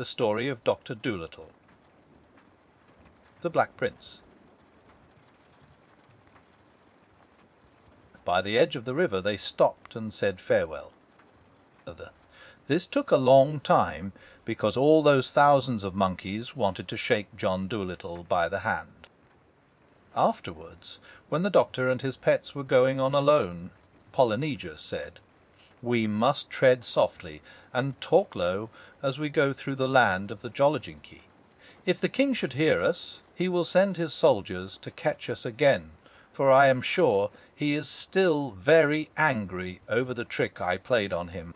The Story of Doctor Dolittle. The Black Prince. By the edge of the river they stopped and said farewell. This took a long time, because all those thousands of monkeys wanted to shake John Dolittle by the hand. Afterwards, when the doctor and his pets were going on alone, Polynesia said, "We must tread softly and talk low as we go through the land of the Jolliginki. If the king should hear us, he will send his soldiers to catch us again, for I am sure he is still very angry over the trick I played on him."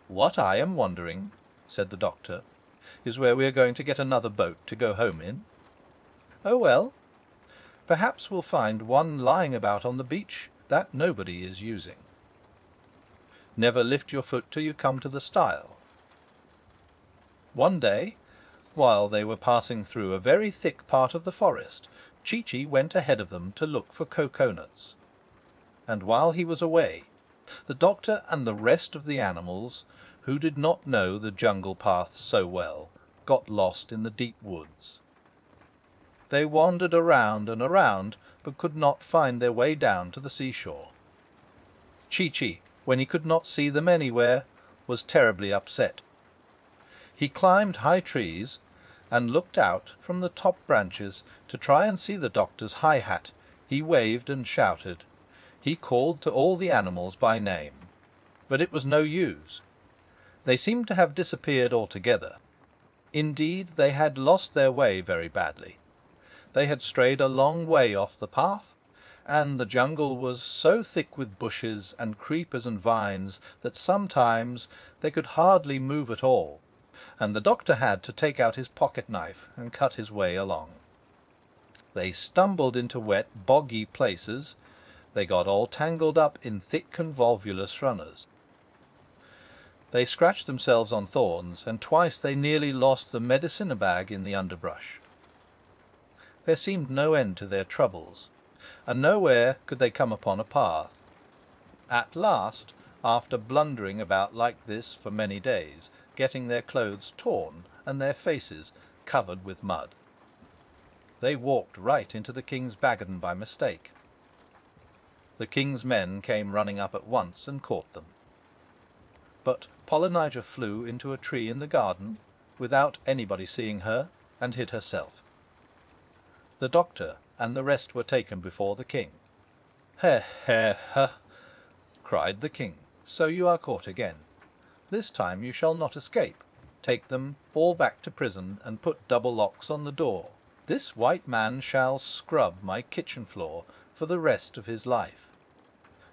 "What I am wondering," said the doctor, "is where we are going to get another boat to go home in." "Oh, well, perhaps we'll find one lying about on the beach that nobody is using." Never lift your foot till you come to the stile. One day, while they were passing through a very thick part of the forest, Chi-Chi went ahead of them to look for coconuts. And while he was away, the doctor and the rest of the animals, who did not know the jungle paths so well, got lost in the deep woods. They wandered around and around, but could not find their way down to the seashore. Chi-Chi, when he could not see them anywhere, was terribly upset. He climbed high trees and looked out from the top branches to try and see the doctor's high hat. He waved and shouted. He called to all the animals by name. But it was no use. They seemed to have disappeared altogether. Indeed, they had lost their way very badly. They had strayed a long way off the path, and the jungle was so thick with bushes and creepers and vines that sometimes they could hardly move at all, and the doctor had to take out his pocket-knife and cut his way along. They stumbled into wet, boggy places. They got all tangled up in thick convolvulus runners. They scratched themselves on thorns, and twice they nearly lost the medicine bag in the underbrush. There seemed no end to their troubles, and nowhere could they come upon a path. At last, after blundering about like this for many days, getting their clothes torn and their faces covered with mud, they walked right into the king's baggin by mistake. The king's men came running up at once and caught them. But Polynesia flew into a tree in the garden, without anybody seeing her, and hid herself. The doctor and the rest were taken before the king. "He, he, he!" cried the king. "So you are caught again. This time you shall not escape. Take them all back to prison, and put double locks on the door. This white man shall scrub my kitchen floor for the rest of his life."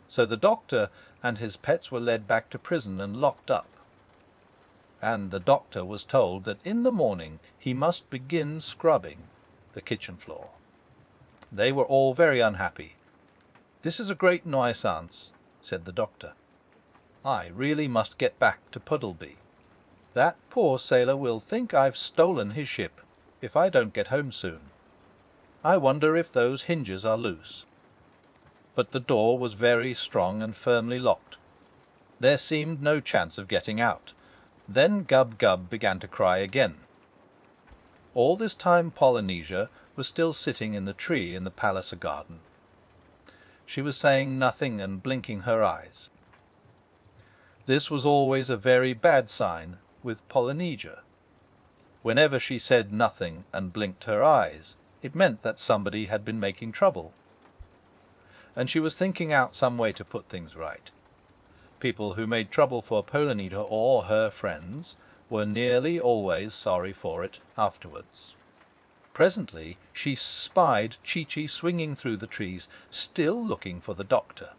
So the doctor and his pets were led back to prison and locked up. And the doctor was told that in the morning he must begin scrubbing the kitchen floor. They were all very unhappy. "This is a great nuisance," said the doctor. "I really must get back to Puddleby. That poor sailor will think I've stolen his ship if I don't get home soon. I wonder if those hinges are loose." But the door was very strong and firmly locked. There seemed no chance of getting out. Then Gub-Gub began to cry again. All this time Polynesia was still sitting in the tree in the palace garden. She was saying nothing and blinking her eyes. This was always a very bad sign with Polynesia. Whenever she said nothing and blinked her eyes, it meant that somebody had been making trouble. And she was thinking out some way to put things right. People who made trouble for Polynesia or her friends were nearly always sorry for it afterwards. Presently she spied Chi-Chi swinging through the trees, still looking for the doctor.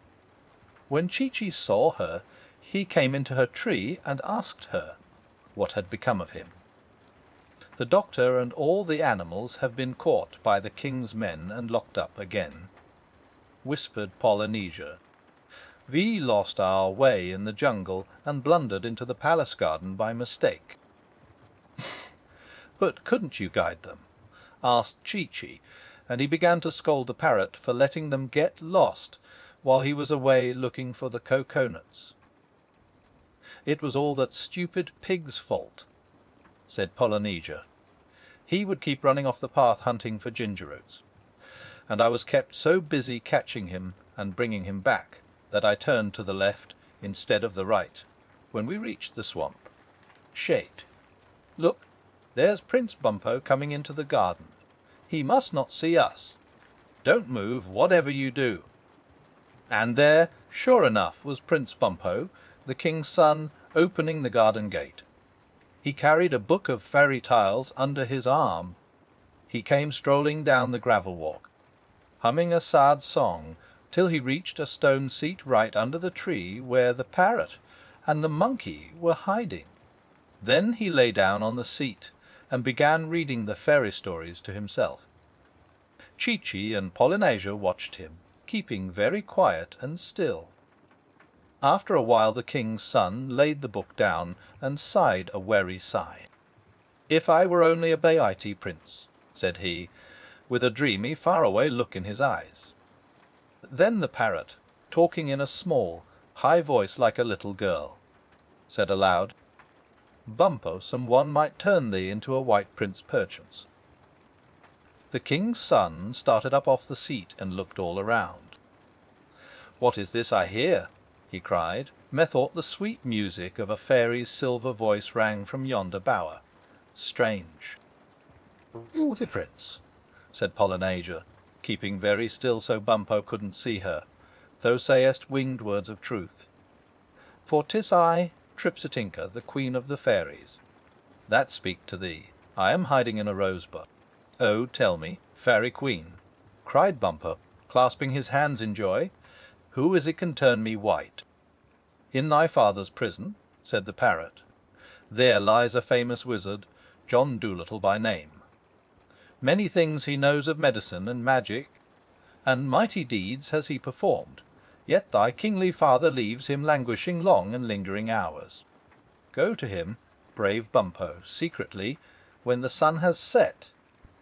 When Chi-Chi saw her, he came into her tree and asked her what had become of him. "The doctor and all the animals have been caught by the king's men and locked up again," whispered Polynesia. "We lost our way in the jungle and blundered into the palace garden by mistake." "But couldn't you guide them?" asked Chi-Chi, and he began to scold the parrot for letting them get lost while he was away looking for the coconuts. It was all that stupid pig's fault. said Polynesia. He would keep running off the path hunting for ginger roots, and I was kept so busy catching him and bringing him back that I turned to the left instead of the right when we reached the swamp. Shade. Look, there's Prince Bumpo coming into the garden. He must not see us. Don't move, whatever you do. And there, sure enough, was Prince Bumpo, the king's son, opening the garden gate. He carried a book of fairy tales under his arm. He came strolling down the gravel walk, humming a sad song, till he reached a stone seat right under the tree where the parrot and the monkey were hiding. Then he lay down on the seat and began reading the fairy stories to himself. Chee-Chee and Polynesia watched him, keeping very quiet and still. After a while the king's son laid the book down and sighed a weary sigh. "If I were only a Bayite prince," said he, with a dreamy, far-away look in his eyes. Then the parrot, talking in a small, high voice like a little girl, said aloud, "Bumpo, some one might turn thee into a white prince perchance." The king's son started up off the seat and looked all around. "What is this I hear?" he cried. "Methought the sweet music of a fairy's silver voice rang from yonder bower. Strange." "The prince," said Polynesia, keeping very still so Bumpo couldn't see her. "Thou sayest winged words of truth. For 'tis I, Tripsitinka, the queen of the fairies, that speak to thee. I am hiding in a rosebud." "Oh, tell me, fairy queen," cried Bumpo, clasping his hands in joy, "who is it can turn me white?" "In thy father's prison," said the parrot. "There lies a famous wizard, John Dolittle by name. Many things he knows of medicine and magic, and mighty deeds has he performed, yet thy kingly father leaves him languishing long and lingering hours. Go to him, brave Bumpo, secretly, when the sun has set,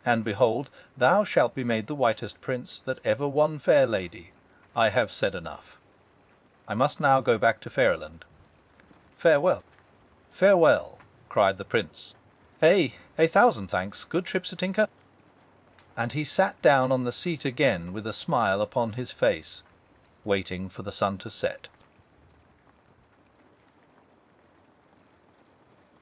and behold, thou shalt be made the whitest prince that ever won fair lady. I have said enough. I must now go back to Fairyland. Farewell." "Farewell," cried the prince. "A thousand thanks, good Tripsitinka." And he sat down on the seat again with a smile upon his face, waiting for the sun to set.